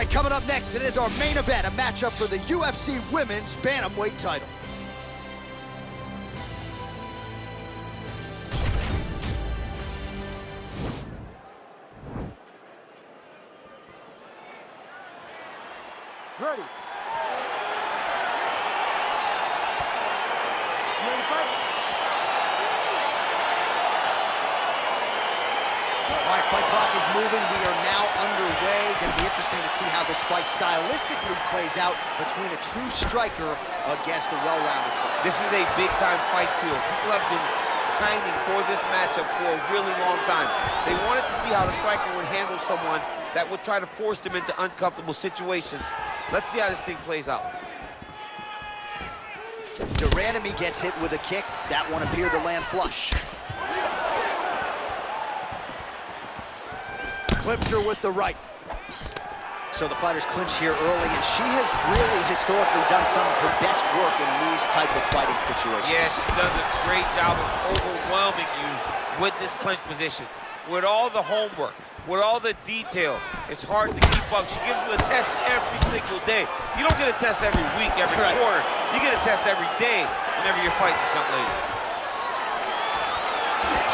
right, coming up next, it is our main event, a matchup for the UFC Women's Bantamweight title. Ready. All right, fight clock is moving. We are now underway. Going to be interesting to see how this fight stylistically plays out between a true striker against a well-rounded fighter. This is a big-time fight field. People have been pining for this matchup for a really long time. They wanted to see how the striker would handle someone that would try to force them into uncomfortable situations. Let's see how this thing plays out. de Randamie gets hit with a kick. That one appeared to land flush. Clips her with the right. So the fighters clinch here early, and she has really historically done some of her best work in these type of fighting situations. Yeah, she does a great job of overwhelming you with this clinch position. With all the homework, with all the detail, it's hard to keep up. She gives you a test every single day. You don't get a test every week, every quarter. You get a test every day whenever you're fighting this young lady.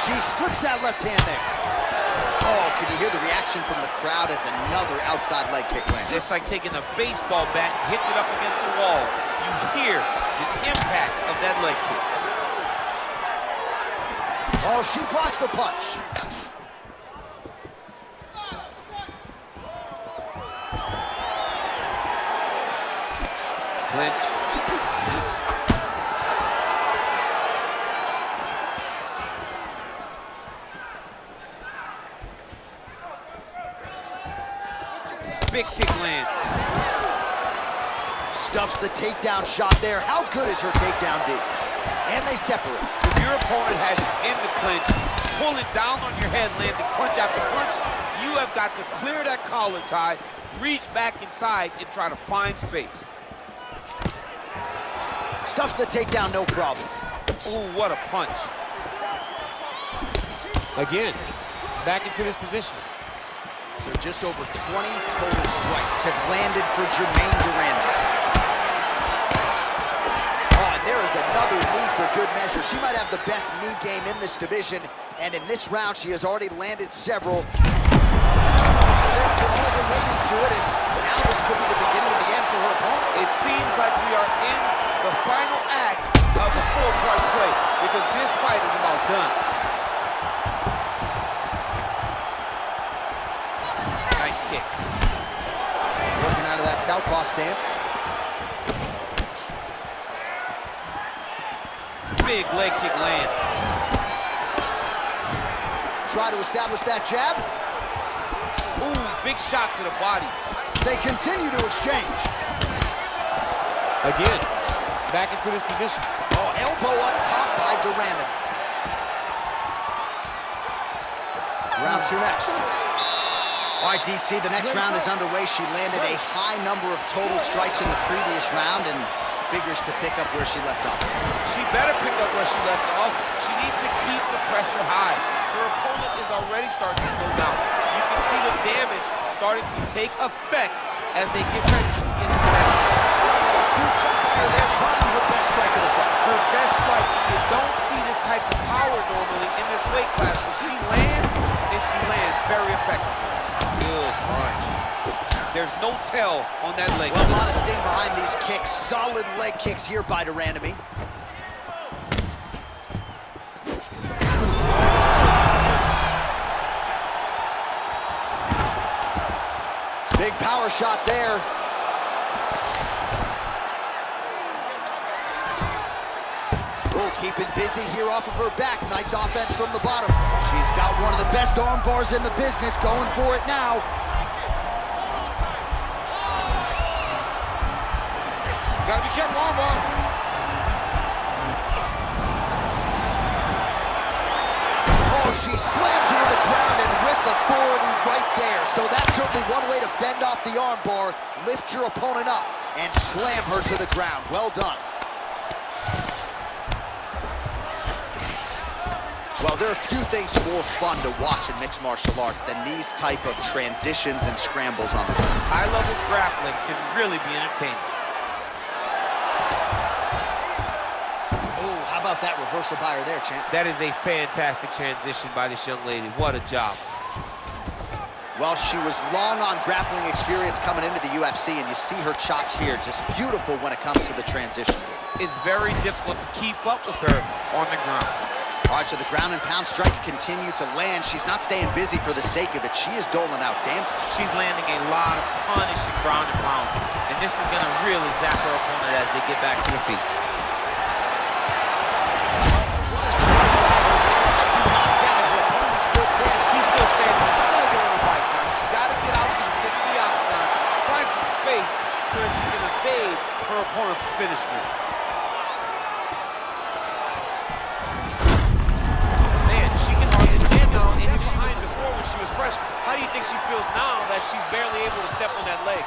She slips that left hand there. Oh, can you hear the reaction from the crowd as another outside leg kick lands? It's like taking a baseball bat, hitting it up against the wall. You hear the impact of that leg kick. Oh, she blocks the punch. Clinch. Big kick lands. Stuffs the takedown shot there. How good is her takedown D? And they separate. If your opponent has you in the clinch, pulling down on your head, landing punch after punch, you have got to clear that collar tie, reach back inside, and try to find space. Stuffs the takedown, no problem. Ooh, what a punch. Again, back into this position. So just over 20 total strikes have landed for Germaine de Randamie. Oh, and there is another knee for good measure. She might have the best knee game in this division, and in this round, she has already landed several. They're put all the weight into it, and now this could be the beginning of the end for her opponent. It seems like we are in the final act of the four-part play, because this fight is about done. Nice kick. Working out of that southpaw stance. Big leg kick land. Try to establish that jab. Ooh, big shot to the body. They continue to exchange. Again, back into this position. Oh, elbow up top by de Randamie. Round two next. All right, DC, the next round is underway. She landed a high number of total strikes in the previous round and figures to pick up where she left off. She better pick up where she left off. She needs to keep the pressure high. Her opponent is already starting to slow down. You can see the damage starting to take effect as they get ready to get into that. Huge shot there. They're probably her best strike of the fight. Her best strike. You don't see this type of power normally in this weight class, but she lands, and she lands very effectively. Good punch. There's no tell on that leg. Well, a lot of sting behind these kicks. Solid leg kicks here by de Randamie. Big power shot there. Oh, keeping busy here off of her back. Nice offense from the bottom. She's got one of the best arm bars in the business, going for it now. Gotta be careful, armbar. Oh, she slams her to the ground and with authority right there. So that's certainly one way to fend off the armbar. Lift your opponent up and slam her to the ground. Well done. Well, there are few things more fun to watch in mixed martial arts than these type of transitions and scrambles on the ground. High-level grappling can really be entertaining. Oh, how about that reversal by her there, champ? That is a fantastic transition by this young lady. What a job. Well, she was long on grappling experience coming into the UFC, and you see her chops here, just beautiful when it comes to the transition. It's very difficult to keep up with her on the ground. All right, so the ground and pound strikes continue to land. She's not staying busy for the sake of it. She is doling out damage. She's landing a lot of punishing ground and pound, and this is going to really zap her opponent as they get back to their feet. Still standing. She's still standing. She's got to get on the fight, John. She's got to get out to the center of the octagon, find some space so that she can evade her opponent from finishing her. And hit behind before when she was fresh. How do you think she feels now that she's barely able to step on that leg?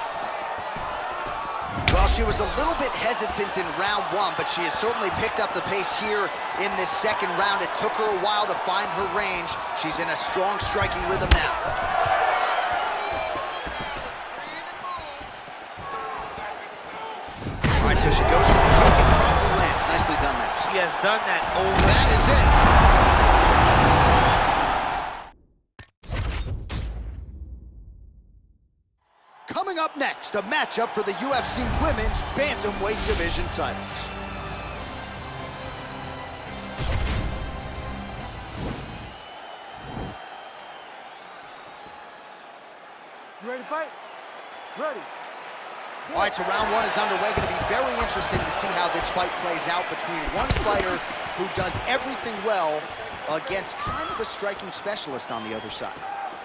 Well, she was a little bit hesitant in round one, but she has certainly picked up the pace here in this second round. It took her a while to find her range. She's in a strong striking rhythm now. All right, so she goes to the kick and promptly lands. Nicely done there. She has done that over. That is it. Coming up next, a matchup for the UFC Women's Bantamweight Division titles. You ready to fight? Ready. All right, so round one is underway. Going to be very interesting to see how this fight plays out between one fighter who does everything well against kind of a striking specialist on the other side.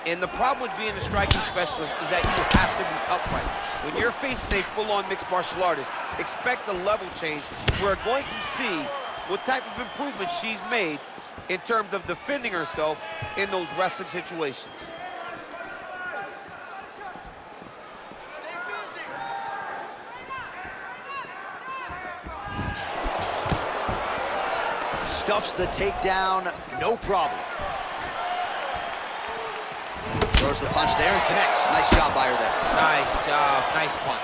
And the problem with being a striking specialist is that you have to be upright. When you're facing a full-on mixed martial artist, expect a level change. We're going to see what type of improvement she's made in terms of defending herself in those wrestling situations. Stuffs the takedown, no problem. Throws the punch there and connects. Nice job by her there. Nice job, nice punch.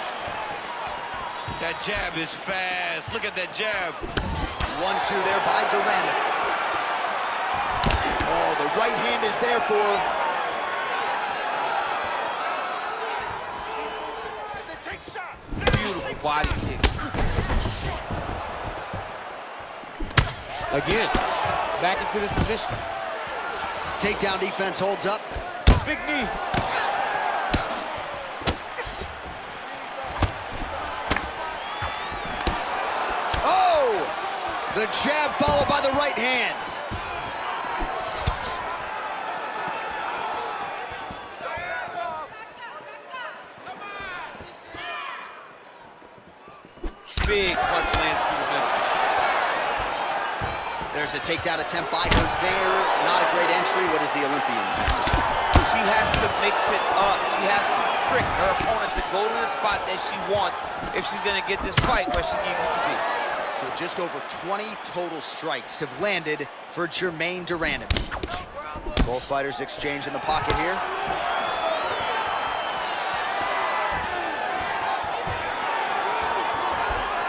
That jab is fast. Look at that jab. 1-2 there by Duranda. Oh, the right hand is there for her. Beautiful body kick. Again, back into this position. Takedown defense holds up. Big knee. Oh! The jab followed by the right hand. Big punch lands through the middle. There's a takedown attempt by her there. Not a great entry. What does the Olympian have to say? She has to mix it up. She has to trick her opponent to go to the spot that she wants if she's going to get this fight where she needs it to be. So just over 20 total strikes have landed for Germaine de Randamie. Both fighters exchange in the pocket here.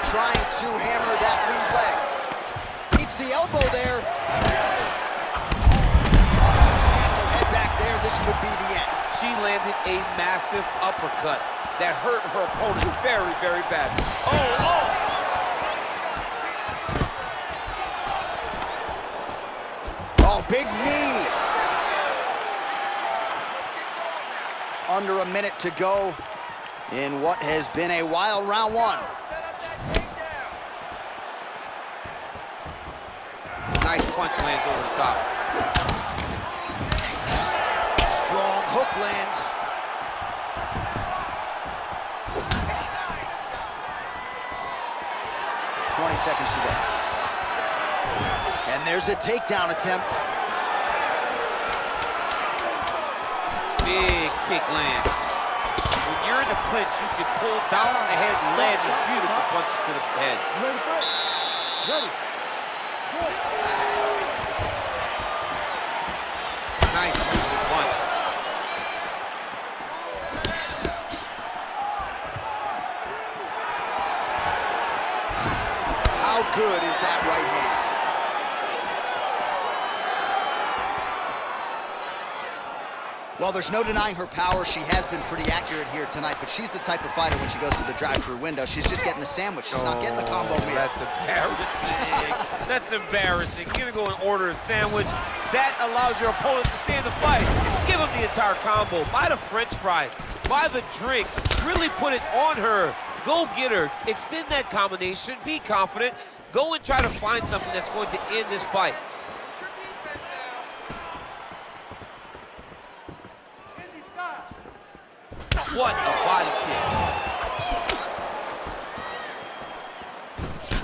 Trying to hammer that lead leg. Eats the elbow there. She slammed her head back there. This could be the end. She landed a massive uppercut that hurt her opponent very, very badly. Oh, big knee. Under a minute to go in what has been a wild round one. Nice punch lands over the top. Strong hook lands. Nice. 20 seconds to go. And there's a takedown attempt. Big kick lands. When you're in the clinch, you can pull down on the head and land these beautiful punches to the head. You ready to fight? Ready. Good. Nice punch. How good is that right hand? Well, there's no denying her power. She has been pretty accurate here tonight, but she's the type of fighter when she goes to the drive-through window. She's just getting the sandwich. She's not getting the combo meal. That's embarrassing. That's embarrassing. You're gonna go and order a sandwich. That allows your opponent to stay in the fight. Give him the entire combo. Buy the French fries. Buy the drink. Really put it on her. Go get her. Extend that combination. Be confident. Go and try to find something that's going to end this fight. What a body kick.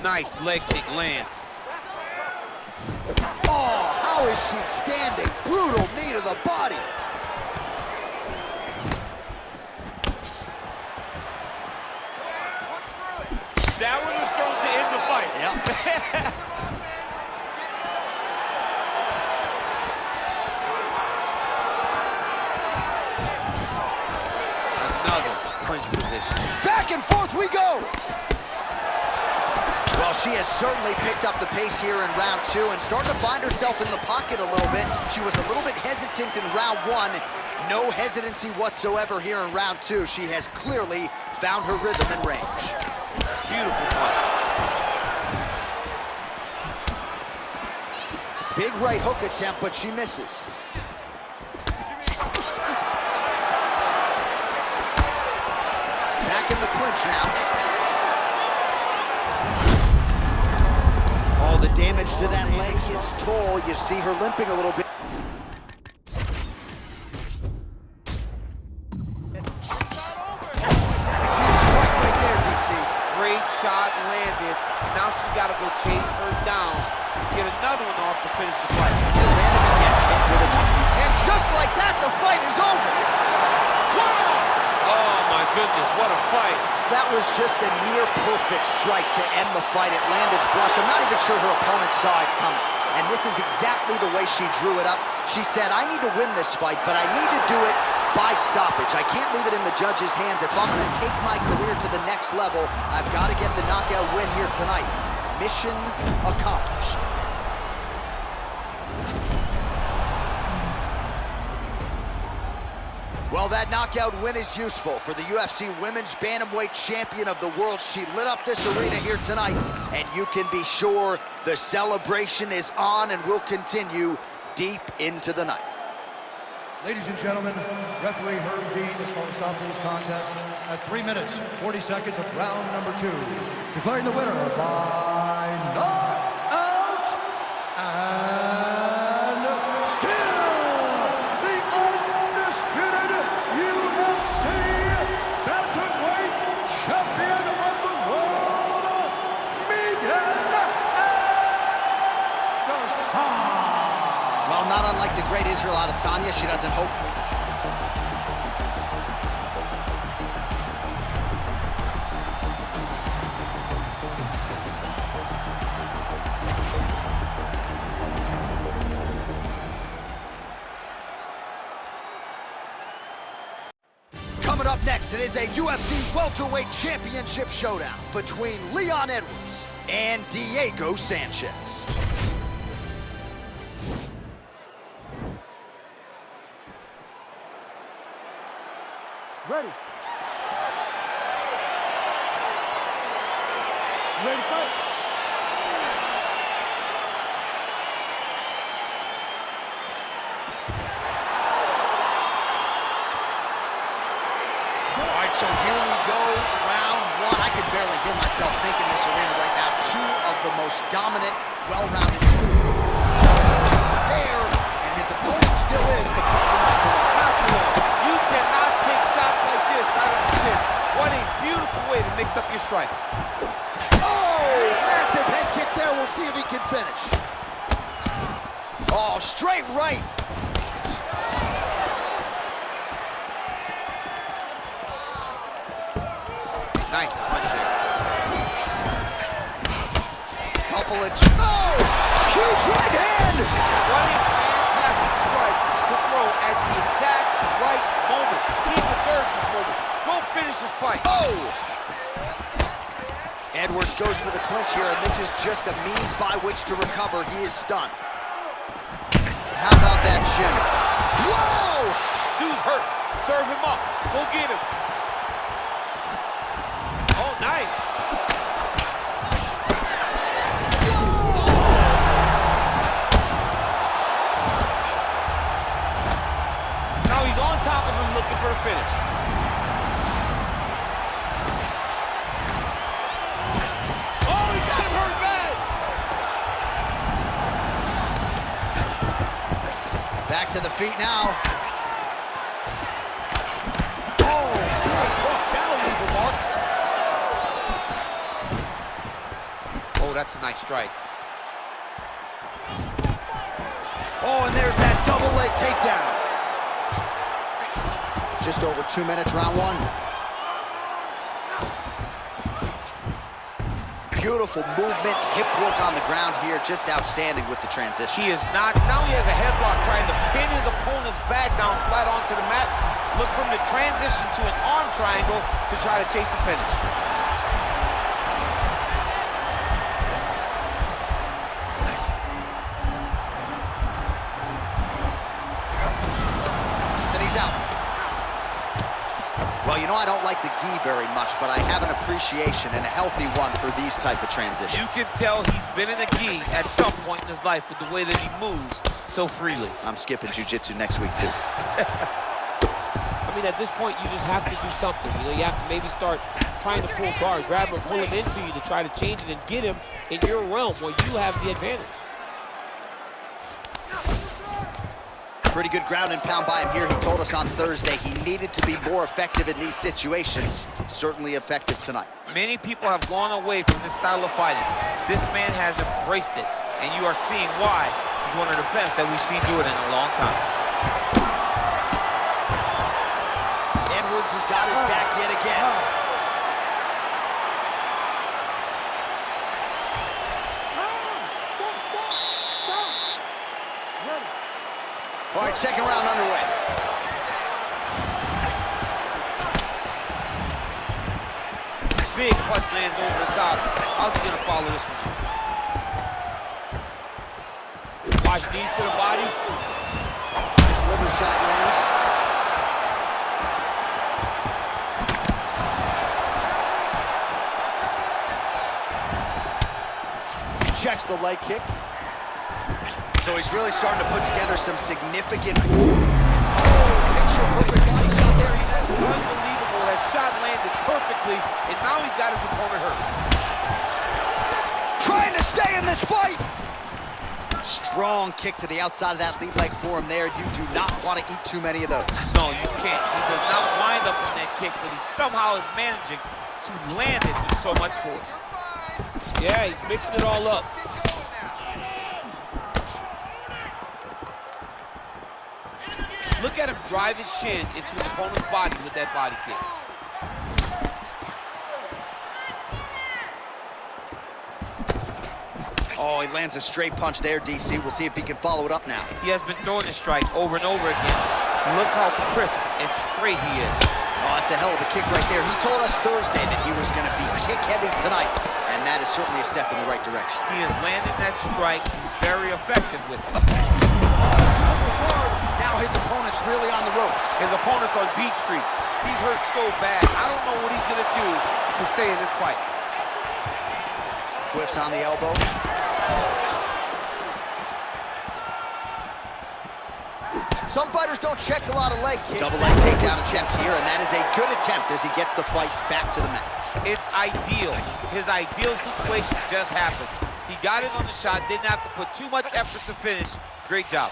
Nice leg kick lands. Oh, how is she standing? Brutal knee to the body. That one was thrown to end the fight. Yep. Another clinch position. Back and forth we go. Well, she has certainly picked up the pace here in round two and starting to find herself in the pocket a little bit. She was a little bit hesitant in round one. No hesitancy whatsoever here in round two. She has clearly found her rhythm and range. Beautiful punch. Big right hook attempt, but she misses. Back in the clinch now. All the damage to that leg is toll. You see her limping a little bit. Huge strike right there, DC. Great shot landed. Now she's got to go chase her down to get another one off to finish the fight. Randomly gets hit with a kick. And just like that, the fight is over. Oh my goodness, what a fight. That was just a near-perfect strike to end the fight. It landed flush. I'm not even sure her opponent saw it coming. And this is exactly the way she drew it up. She said, I need to win this fight, but I need to do it by stoppage. I can't leave it in the judge's hands. If I'm going to take my career to the next level, I've got to get the knockout win here tonight. Mission accomplished. Well, that knockout win is useful for the UFC Women's Bantamweight Champion of the World. She lit up this arena here tonight, and you can be sure the celebration is on and will continue deep into the night. Ladies and gentlemen, referee Herb Dean has called a stop to this contest at 3 minutes, 40 seconds of round number 2. Declaring the winner by knockout and still the undisputed UFC Bantamweight Champion of the World, Megan Anderson. Well, not unlike the great Israel Adesanya, she doesn't hope. Coming up next, it is a UFC welterweight championship showdown between Leon Edwards and Diego Sanchez. Ready. You ready to fight? All right, so here we go, round one. I can barely hear myself think in this arena right now. Two of the most dominant, well-rounded there, and his opponent still is, but probably not for long. You cannot take shots like this right on the chin. What a beautiful way to mix up your strikes. Oh, massive head kick there. We'll see if he can finish. Oh, straight right. Nice punch there. Couple of... Oh! Huge right hand! What a fantastic strike to throw finish this fight. Oh! Edwards goes for the clinch here, and this is just a means by which to recover. He is stunned. How about that shin? Whoa! Dude's hurt. Serve him up. Go get him. Oh, nice. Now he's on top of him looking for the finish. Oh, he got him hurt bad. Back to the feet now. Oh, good hook. That'll leave a mark. Oh, that's a nice strike. Oh, and there's that double leg takedown. Just over 2 minutes, round one. Beautiful movement, hip work on the ground here, just outstanding with the transition. He is not, now he has a headlock trying to pin his opponent's back down flat onto the mat. Look from the transition to an arm triangle to try to chase the finish. Then he's out. Well, you know, I don't like the gi very much, but I have an appreciation and a healthy one for these type of transitions. You can tell he's been in a gi at some point in his life with the way that he moves so freely. I'm skipping jiu-jitsu next week, too. I mean, at this point, you just have to do something. You know, you have to maybe start trying to pull guard, grab him, pull him into you to try to change it and get him in your realm where you have the advantage. Pretty good ground and pound by him here. He told us on Thursday he needed to be more effective in these situations. Certainly effective tonight. Many people have gone away from this style of fighting. This man has embraced it, and you are seeing why he's one of the best that we've seen do it in a long time. Edwards has got his back yet again. All right, second round underway. Big punch lands over the top. How's he gonna follow this one? Watch knees to the body. Nice liver shot lands. He checks the leg kick. So he's really starting to put together some significant... Oh, picture perfect body shot there. He says. Unbelievable. That shot landed perfectly, and now he's got his opponent hurt. Trying to stay in this fight. Strong kick to the outside of that lead leg for him there. You do not want to eat too many of those. No, you can't. He does not wind up on that kick, but he somehow is managing to land it with so much force. Yeah, he's mixing it all up. Look at him drive his shin into his opponent's body with that body kick. Oh, he lands a straight punch there, DC. We'll see if he can follow it up now. He has been throwing his strike over and over again. Look how crisp and straight he is. Oh, that's a hell of a kick right there. He told us Thursday that he was going to be kick-heavy tonight, and that is certainly a step in the right direction. He is landing that strike. He's very effective with it. Now his opponent's really on the ropes. His opponent's on Beat Street. He's hurt so bad. I don't know what he's going to do to stay in this fight. Whiffs on the elbow. Some fighters don't check a lot of leg kicks. Double leg takedown attempt here, and that is a good attempt as he gets the fight back to the mat. It's ideal. His ideal situation just happened. He got it on the shot, didn't have to put too much effort to finish. Great job.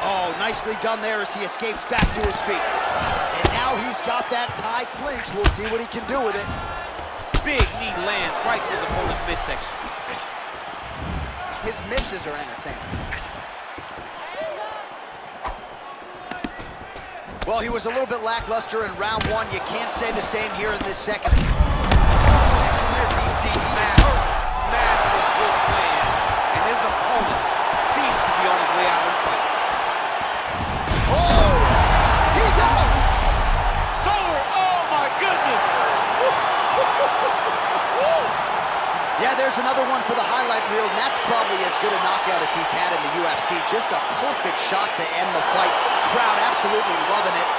Oh, nicely done there as he escapes back to his feet. And now he's got that tie clinch. We'll see what he can do with it. Big knee lands right to the opponent's midsection. His misses are entertaining. Well, he was a little bit lackluster in round one. You can't say the same here in this second. Action there, DC. Massive good plan. And his opponent seems to be on his way out. just a perfect shot to end the fight. Crowd absolutely loving it.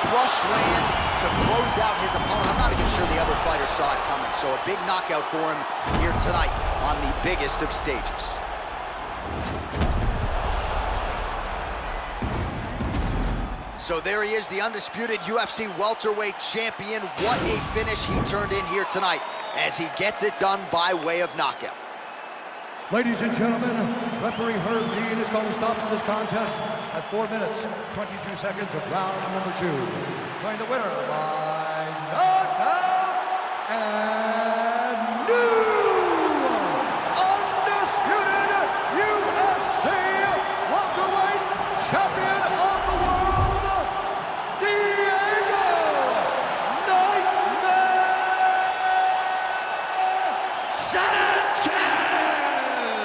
Flush land to close out his opponent. I'm not even sure the other fighter saw it coming, so a big knockout for him here tonight on the biggest of stages. So there he is, the undisputed UFC welterweight champion. What a finish he turned in here tonight as he gets it done by way of knockout. Ladies and gentlemen, referee Herb Dean is going to stop this contest at 4 minutes, 22 seconds of round number 2. Declaring the winner by knockout and new undisputed UFC welterweight champion of the world, Diego Nightmare Sanchez!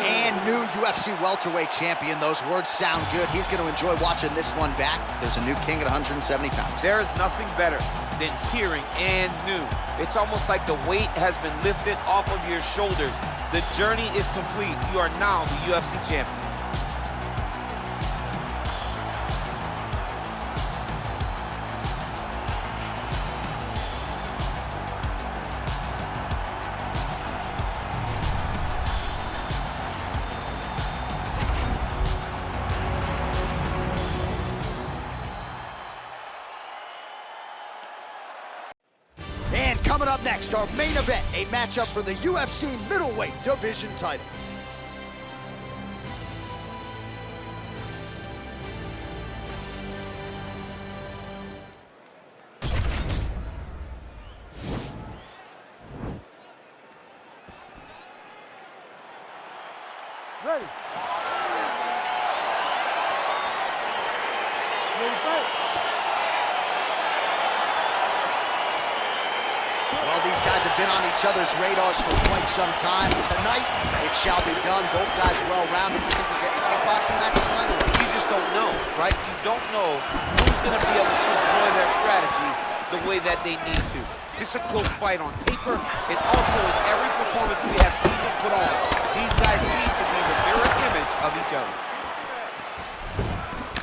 And new UFC welterweight champion. Those words sound good. He's going to enjoy watching this one back. There's a new king at 170 pounds. There is nothing better than hearing "and new." It's almost like the weight has been lifted off of your shoulders. The journey is complete. You are now the UFC champion. And coming up next, our main event, a matchup for the UFC middleweight division title. Ready. Ready to fight. Well, these guys have been on each other's radars for quite some time. Tonight, it shall be done. Both guys well-rounded. You think we're getting a kickboxing match tonight? You just don't know, right? You don't know who's going to be able to employ their strategy the way that they need to. This is a close fight on paper, and also in every performance we have seen them put on. These guys seem to be the mirror image of each other.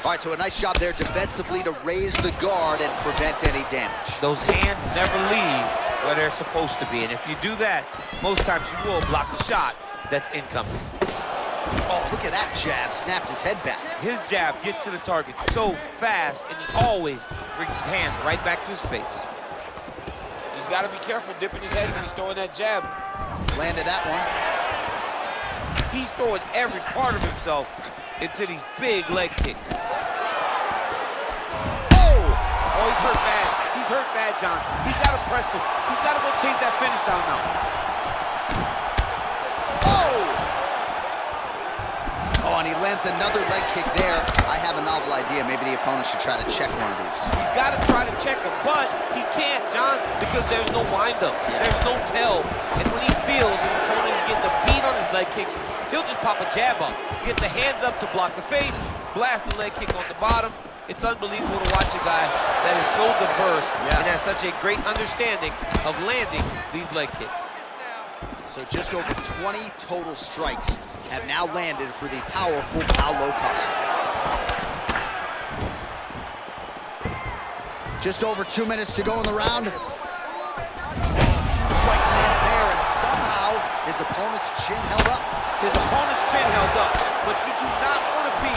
All right, so a nice job there defensively to raise the guard and prevent any damage. Those hands never leave where they're supposed to be, and if you do that, most times you will block the shot that's incoming. Oh, look at that jab. Snapped his head back. His jab gets to the target so fast, and he always brings his hands right back to his face. He's got to be careful dipping his head when he's throwing that jab. Landed that one. He's throwing every part of himself into these big leg kicks. Oh! Oh, he's hurt bad. He's hurt bad, John. He's got to press him. He's got to go chase that finish down now. Oh! Oh, and he lands another leg kick there. I have a novel idea. Maybe the opponent should try to check one of these. He's got to try to check him, but he can't, John, because there's no windup. There's no tell. And when he feels his opponent is getting a beat on his leg kicks, he'll just pop a jab up, get the hands up to block the face, blast the leg kick on the bottom. It's unbelievable to watch a guy that is so diverse and has such a great understanding of landing these leg kicks. So just over 20 total strikes have now landed for the powerful Paulo Costa. Just over 2 minutes to go in the round. Strike lands there, and somehow his opponent's chin held up. His opponent's chin held up, but you do not want to be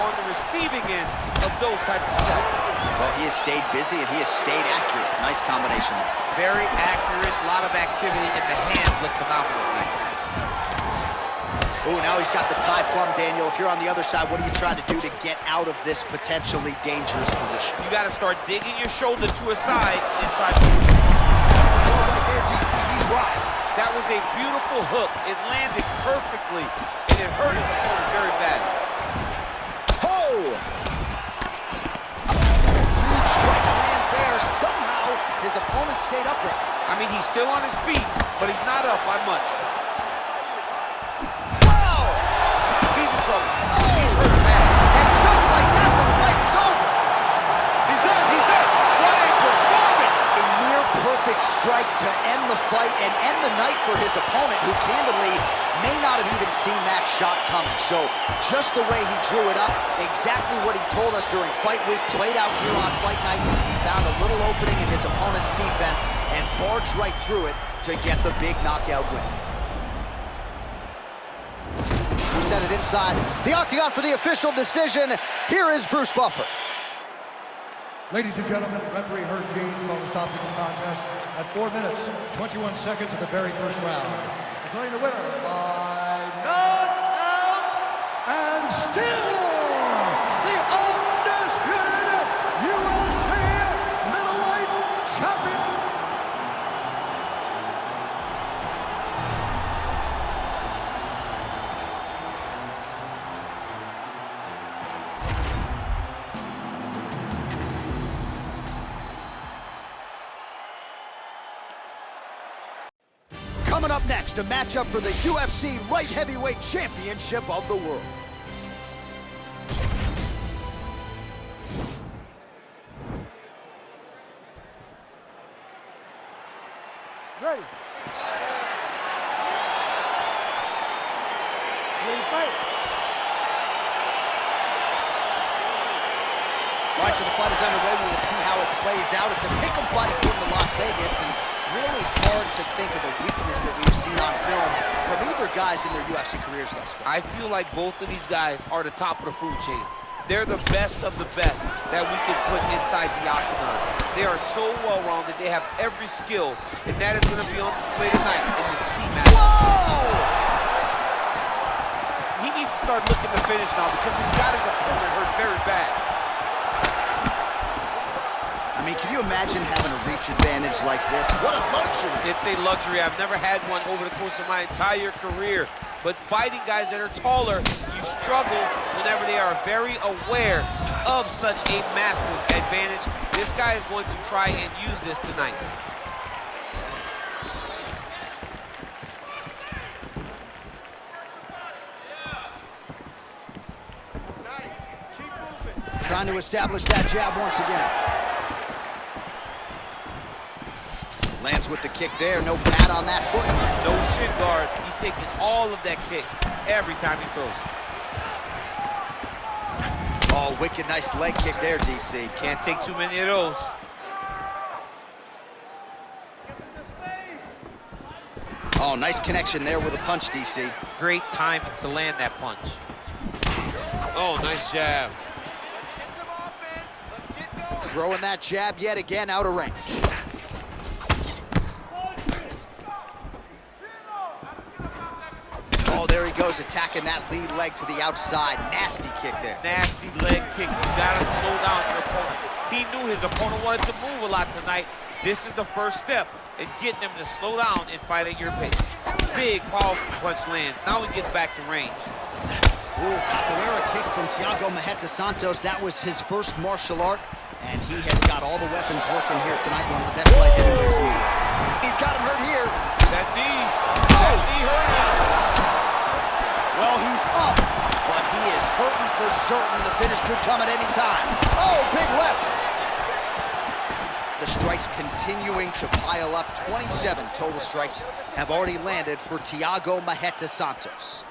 on the receiving end of those types of shots. Well, he has stayed busy and he has stayed accurate. Nice combination there. Very accurate, a lot of activity, and the hands look phenomenal. Oh, now he's got the tie plum, Daniel. If you're on the other side, what are you trying to do to get out of this potentially dangerous position? You got to start digging your shoulder to a side and try to... Right there, DC, he's rocked. That was a beautiful hook. It landed perfectly, and it hurt his opponent very bad. Oh! Huge strike lands there. Somehow, his opponent stayed upright. I mean, he's still on his feet, but he's not up by much. Wow! He's in trouble. He's hurt bad. And just like that, the fight is over. He's done. He's done. What a performance! A near perfect strike to end the fight and end the night for his opponent, who candidly may not have even seen that shot coming. So just the way he drew it up, exactly what he told us during fight week, played out here on fight night. He found a little opening in his opponent's defense and barged right through it to get the big knockout win. We set it inside the octagon for the official decision. Here is Bruce Buffer. Ladies and gentlemen, referee Herb Dean's going to stop this contest at 4 minutes, 21 seconds of the very first round. Declaring the winner by knockout and still the undisputed UFC middleweight champion. Coming up next, a matchup for the UFC Light Heavyweight Championship of the world. Ready. Ready to fight. All right, so the fight is underway. We will see how it plays out. It's a pick'em fight according to Las Vegas, and really hard to think of a weakness that we've seen on film from either guys in their UFC careers thus far. I feel like both of these guys are the top of the food chain. They're the best of the best that we can put inside the octagon. They are so well-rounded. They have every skill, and that is going to be on display tonight in this key match. Whoa! He needs to start looking to finish now because he's got his opponent hurt very bad. I mean, can you imagine having a reach advantage like this? What a luxury! It's a luxury. I've never had one over the course of my entire career. But fighting guys that are taller, you struggle whenever they are very aware of such a massive advantage. This guy is going to try and use this tonight. Nice. Keep moving. Trying to establish that jab once again. Lands with the kick there, no pad on that foot. No shin guard. He's taking all of that kick every time he throws. Oh, wicked nice leg kick there, DC. Can't take too many of those. Oh, nice connection there with a punch, DC. Great timing to land that punch. Oh, nice jab. Let's get some offense. Let's get going. Throwing that jab yet again out of range. Oh, there he goes, attacking that lead leg to the outside. Nasty kick there. Nasty leg kick. You gotta slow down your opponent. He knew his opponent wanted to move a lot tonight. This is the first step in getting him to slow down and fight at your pace. Big, powerful punch lands. Now he gets back to range. Ooh, capoeira kick from Thiago Marreta Santos. That was his first martial art, and he has got all the weapons working here tonight. One of the best light heavyweights in the world. He's got him hurt here. That knee hurt him. Well, he's up, but he is hurting for certain. The finish could come at any time. Oh, big left. The strikes continuing to pile up. 27 total strikes have already landed for Thiago Marreta Santos.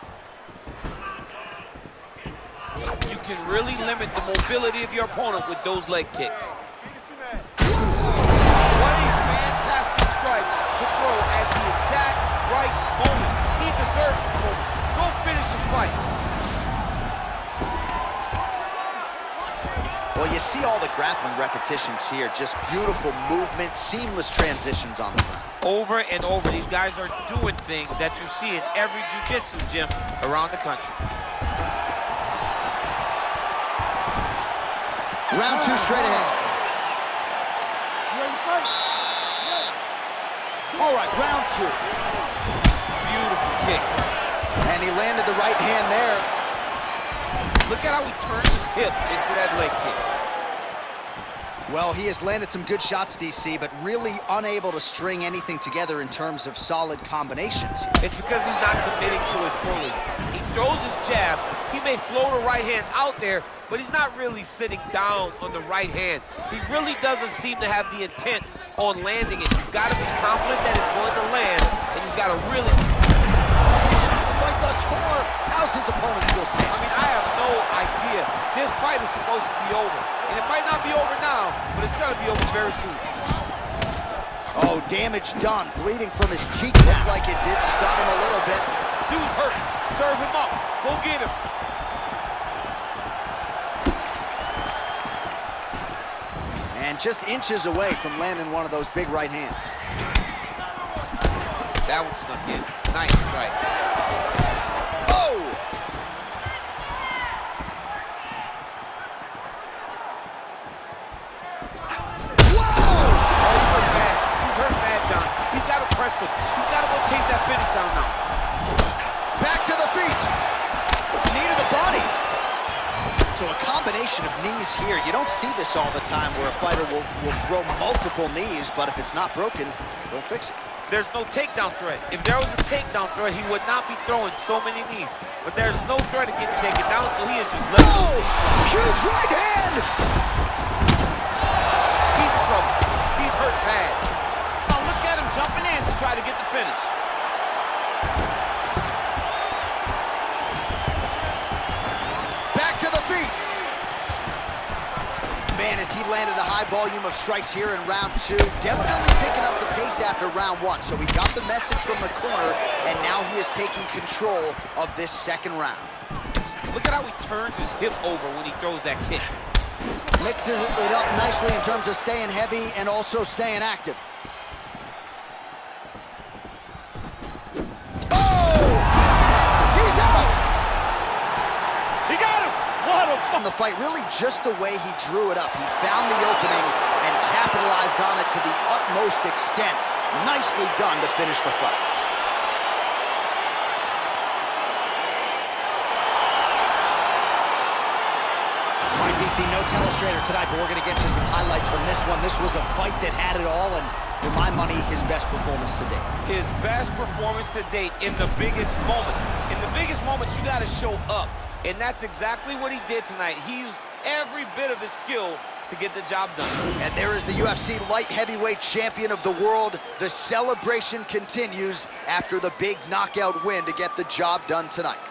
You can really limit the mobility of your opponent with those leg kicks. What a fantastic strike to throw at the exact right moment. He deserves this moment. Go finish his fight. Well, you see all the grappling repetitions here. Just beautiful movement, seamless transitions on the ground. Over and over, these guys are doing things that you see in every jiu-jitsu gym around the country. Round two straight ahead. You ready to fight? All right, round two. Beautiful kick. And he landed the right hand there. Look at how he turned his hip into that leg kick. Well, he has landed some good shots, DC, but really unable to string anything together in terms of solid combinations. It's because he's not committing to it fully. He throws his jab, He may float a right hand out there, but he's not really sitting down on the right hand. He really doesn't seem to have the intent on landing it. He's got to be confident that it's going to land, and he's got to really... The fight thus far, how's his opponent still standing? I mean, I have no idea. This fight is supposed to be over, and it might not be over now, but it's going to be over very soon. Oh, damage done. Bleeding from his cheek. Looked like it did stun him a little bit. Dude's hurt. Serve him up. Go get him. And just inches away from landing one of those big right hands. That one snuck in. Nice strike. Oh! John. He's got to press him. He's got to go chase that finish down now. Back to the feet. Knee to the body. So a combination of knees here. You don't see this all the time where a fighter will throw multiple knees, but if it's not broken, they'll fix it. There's no takedown threat. If there was a takedown threat, he would not be throwing so many knees. But there's no threat of getting taken down, so he is just letting Oh! Huge right hand! He's in trouble. He's hurt bad. Jumping in to try to get the finish. Back to the feet. Man, as he landed a high volume of strikes here in round 2, definitely picking up the pace after round 1. So he got the message from the corner, and now he is taking control of this second round. Look at how he turns his hip over when he throws that kick. Mixes it up nicely in terms of staying heavy and also staying active. The fight really just the way he drew it up. He found the opening and capitalized on it to the utmost extent. Nicely done to finish the fight. All right, DC, no telestrator tonight, but we're going to get you some highlights from this one. This was a fight that had it all, and for my money, his best performance to date. His best performance to date in the biggest moment. In the biggest moments, you got to show up. And that's exactly what he did tonight. He used every bit of his skill to get the job done. And there is the UFC light heavyweight champion of the world. The celebration continues after the big knockout win to get the job done tonight.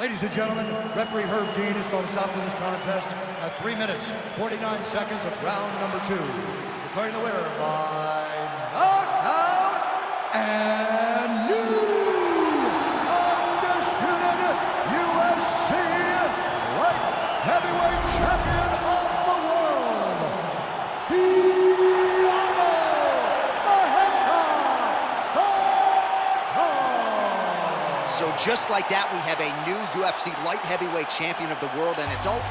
Ladies and gentlemen, referee Herb Dean is going to stop this contest at 3 minutes, 49 seconds of round number 2. Declaring the winner by knockout and new UFC light heavyweight champion of the world, Thiago Marreta. So just like that, we have a new UFC light heavyweight champion of the world, and it's all...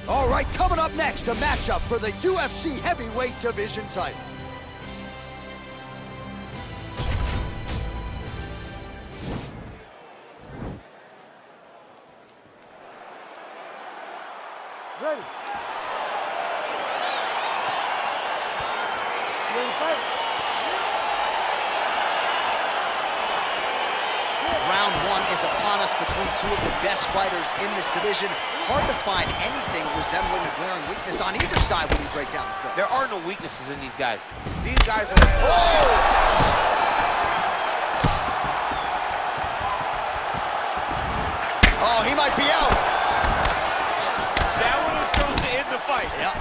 All right, coming up next, a matchup for the UFC heavyweight division title. Ready. Ready to fight. Round 1 is upon us between two of the best fighters in this division. Hard to find anything resembling a glaring weakness on either side when you break down the field. There are no weaknesses in these guys. These guys are... Oh, he might be out. That one was thrown to end the fight. Yep.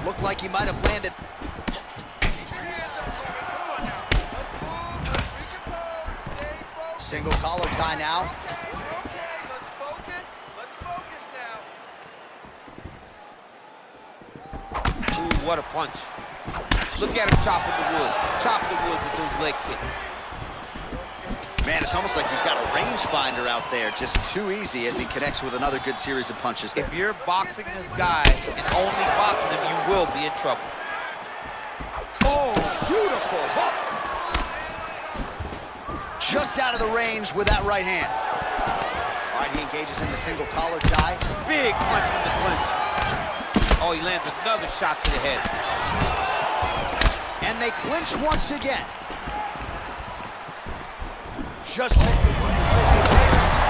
Looked like he might have landed. Single collar tie now. Okay, let's focus. Let's focus now. Ooh, what a punch. Look at him chopping the wood. Chopping the wood with those leg kicks. Man, it's almost like he's got a rangefinder out there. Just too easy as he connects with another good series of punches there. If you're boxing this guy and only boxing him, you will be in trouble. Oh, beautiful hook. just out of the range with that right hand. All right, he engages in the single collar tie. Big punch from the clinch. Oh, he lands another shot to the head. And they clinch once again. Just misses.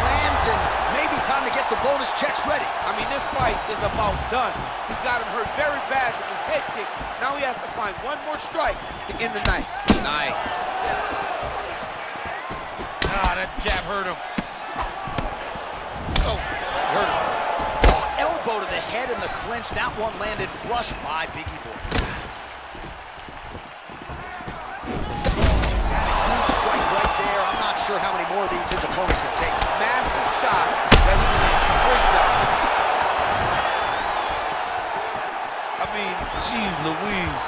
Lands, and maybe time to get the bonus checks ready. I mean, this fight is about done. He's got him hurt very bad with his head kick. Now he has to find one more strike to end the night. Nice. Ah, that jab hurt him. Oh, hurt him. Elbow to the head in the clinch. That one landed flush by Biggie Boy. He's had a huge strike right there. I'm not sure how many more of these his opponent can take. Massive shot that he landed. Great job. I mean, geez Louise.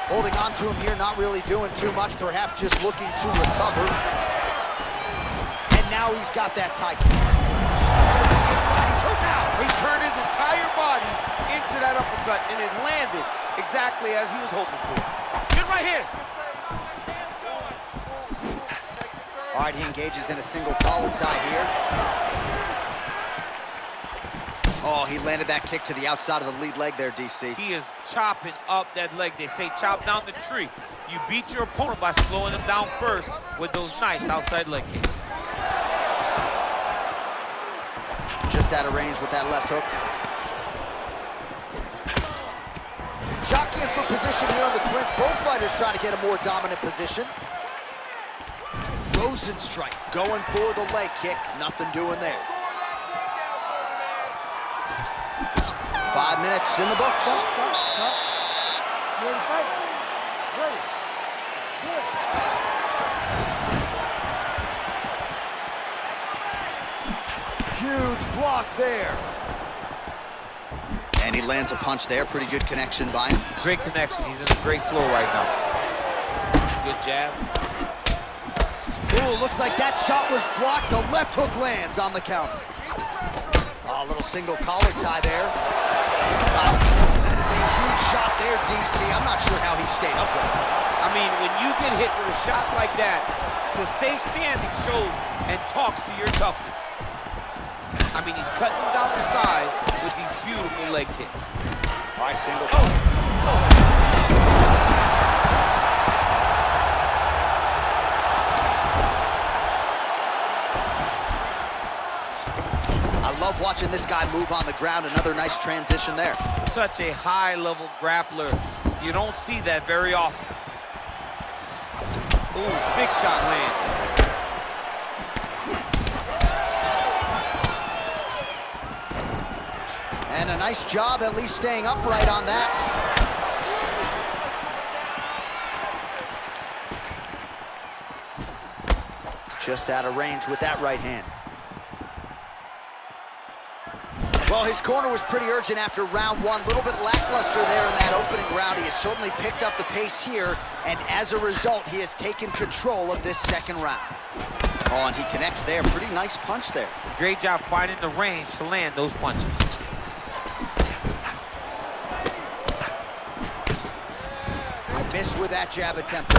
Holding on to him here, not really doing too much, perhaps just looking to recover. And now he's got that tie kick. Inside, he's hurt now. He turned his entire body into that uppercut, and it landed exactly as he was hoping for. Good right hand. All right, he engages in a single collar tie here. Oh, he landed that kick to the outside of the lead leg there, DC. He is chopping up that leg. They say chop down the tree. You beat your opponent by slowing him down first with those nice outside leg kicks. Just out of range with that left hook. Jockeying for position here on the clinch. Both fighters trying to get a more dominant position. Rosenstrike going for the leg kick. Nothing doing there. 5 minutes in the books. Huge block there. And he lands a punch there. Pretty good connection by him. Great connection. He's in a great flow right now. Good jab. Ooh, looks like that shot was blocked. The left hook lands on the counter. Oh, a little single collar tie there. That is a huge shot there, DC. I'm not sure how he stayed upright. I mean, when you get hit with a shot like that, to stay standing shows and talks to your toughness. I mean, he's cutting down the size with these beautiful leg kicks. All right, single. I love watching this guy move on the ground. Another nice transition there. Such a high-level grappler. You don't see that very often. Ooh, big shot lands. And a nice job at least staying upright on that. Just out of range with that right hand. Well, his corner was pretty urgent after round one. A little bit lackluster there in that opening round. He has certainly picked up the pace here, and as a result, he has taken control of this second round. Oh, and he connects there. Pretty nice punch there. Great job finding the range to land those punches. Missed with that jab attempt.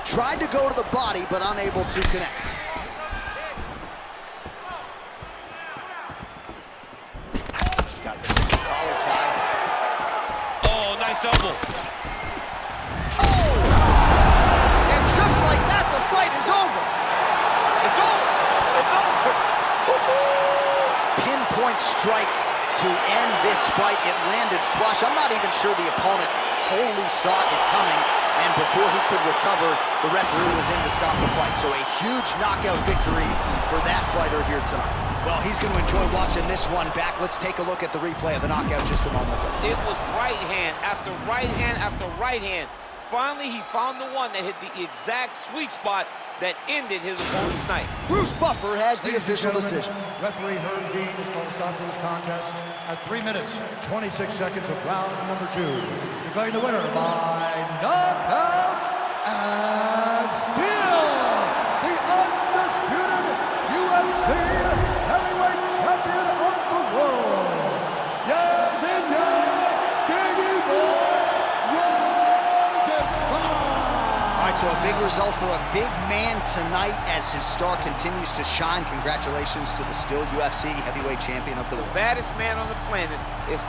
Tried to go to the body, but unable to connect. Got the single collar tie. Oh, nice elbow. Oh! And just like that, the fight is over. It's over. It's over. Pinpoint strike to end this fight. It landed flush. I'm not even sure the opponent wholly saw it coming. And before he could recover, the referee was in to stop the fight. So a huge knockout victory for that fighter here tonight. Well, he's going to enjoy watching this one back. Let's take a look at the replay of the knockout just a moment ago. It was right hand after right hand after right hand. Finally, he found the one that hit the exact sweet spot that ended his opponent's night. Bruce Buffer has the official decision. Referee Herb Dean has called a stop to this contest at 3 minutes, 26 seconds of round number 2. Declaring the winner by knockout and still the undisputed UFC heavyweight champion of the world, Yair so a big result for a big man tonight as his star continues to shine. Congratulations to the still UFC heavyweight champion of the world. The baddest man on the planet is